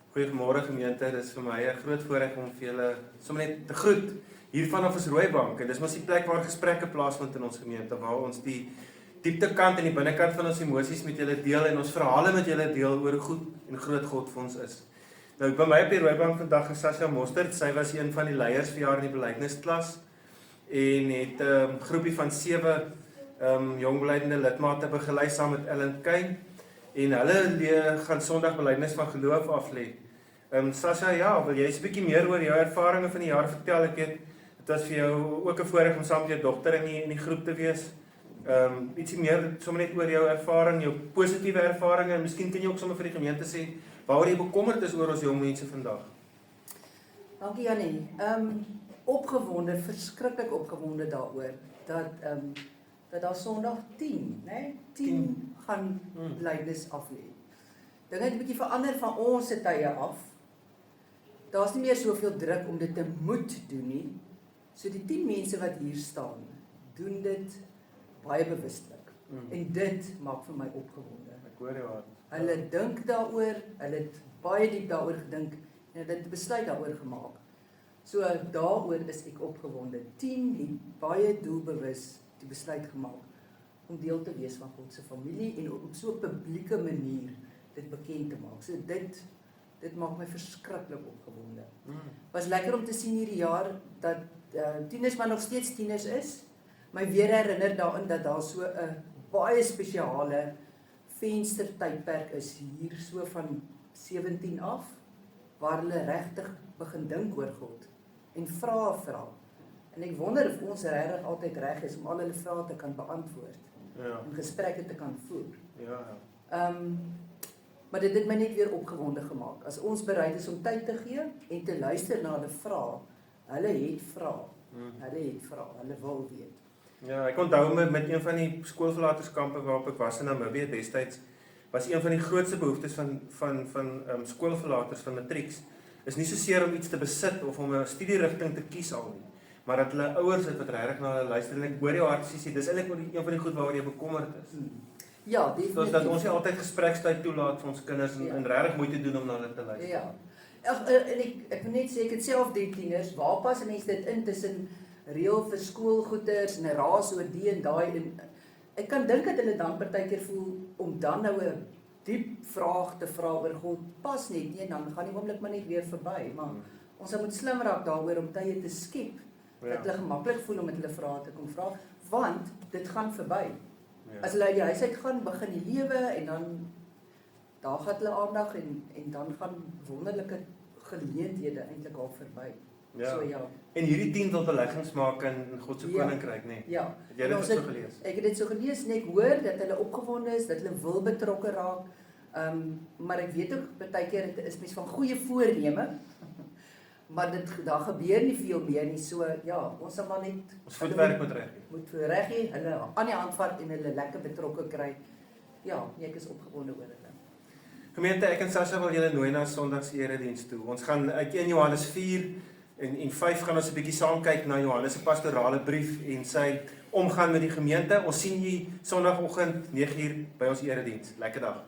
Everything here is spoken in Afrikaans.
Goeiemôre gemeente, dit is vir my 'n groot voorreg om vir julle sommer net te groet hier vanaf ons Rooibank. En dis mos die plek waar gesprekke plaasvind in ons gemeente, waar ons die dieptekant en die binnekant van ons emosies met julle deel en ons verhale met julle deel oor hoe goed en groot God vir ons is. Nou by my op die Rooibank vandag is Sasha Mostert. Sy was een van die leiers vir jaar in die belydenisklas en het 'n groepie van 7 jong belydenende lidmate begelei saam met Ellen Kane. En hulle gaan Sondag belydenis van geloof aflê. Sasha, ja, wil jy 'n bietjie meer oor jou ervarings van die jaar vertel? Ek weet, dit was vir jou ook 'n voorreg om saam met jou dogter in die groep te wees. Ietsie meer sommer net oor jou ervaring, jou positiewe ervarings en miskien kan jy ook sommer vir die gemeente sê waaroor jy bekommerd is oor ons jong mense vandag. Dankie Jannie. Opgewonde, verskriklik opgewonde daaroor dat daar Sondag 10, né? 10 gaan belydenis aflê. Dinge het 'n bietjie verander van ons se tye af. Daar's nie meer soveel druk om dit te moet doen nie. So die 10 mense wat hier staan, doen dit baie bewustelik. En dit maak vir my opgewonde. Ek hoor jou hart. Hulle dink daaroor, hulle het baie diep daaroor gedink en hulle het 'n besluit daaroor gemaak. So daaroor is ek opgewonde. 10 het baie doelbewus die besluit gemaak om deel te wees van God se familie en op so 'n publieke manier dit bekend te maak. So dit maak my verskriklik opgewonde. Was lekker om te sien hierdie jaar dat tieners maar nog steeds tieners is. My weer herinner daarin dat daar so 'n baie spesiale venstertydperk is hier so van 17 af waar hulle regtig begin dink oor God en vra. En ek wonder of ons regtig altyd reg is om al hulle vrae te kan beantwoord. Ja. En gesprekke te kan voer. Ja. Maar dit het my net weer opgewonde gemaak. As ons bereid is om tyd te gee en te luister na hulle vrae. Hulle het vrae. Hulle wil weet. Ja, ek onthou met een van die skoolverlaterskampe waarop ek was in Namibië destyds, was een van die grootste behoeftes van skoolverlaters van matrieks is nie soseer om iets te besit of om 'n studierigting te kies al nie, maar dat hulle ouers het wat regtig na hulle luister en ek hoor jou hart sê dis eintlik een van die goed waaroor jy bekommerd is. Ja, definitief. Dat ons nie altyd gesprekstyd toelaat vir ons kinders en regtig moeite doen om na hulle te luister. Ja. En ek moet net sê ek het self 3 tieners, waar pas 'n mens dit in tussen reël vir skoolgoeders en 'n raas oor die en daai en ek kan dink dat hulle dan partykeer voel om dan nou 'n diep vraag te vra oor God pas net nie en dan gaan die oomblik maar net weer verby, maar ons moet slim raak daaroor om tye te skep dat hulle gemaklik voel om met hulle vrae te kom vra, want dit gaan verby. Ja. As hulle uit die huis uit gaan, begin die lewe en dan daar gaan hulle aandag en dan gaan wonderlike geleenthede eintlik al verby. Ja. So ja. En hierdie 10 wil beleggings maak in God se koninkryk, nê? Ja. Het jy dit so gelees? Ek het dit so gelees en ek hoor dat hulle opgewonde is, dat hulle wil betrokke raak. Maar ek weet ook partykeer dit is mens van goeie voorneme. Maar daar gebeur nie veel meer nie. So ja, ons sal maar net ons voetwerk moet reg. Moet reg hê, hulle aan die hand vat en hulle lekker betrokke kry. Ja, ek is opgewonde oor hulle. Gemeente, ek en Sasha wil julle nooi na Sondag se erediens toe. Ons gaan uit 1 Johannes 4 en 5 gaan ons 'n bietjie saam kyk na Johannes se pastorale brief en sy omgaan met die gemeente. Ons sien julle Sondagoggend 9:00 by ons erediens. Lekker dag.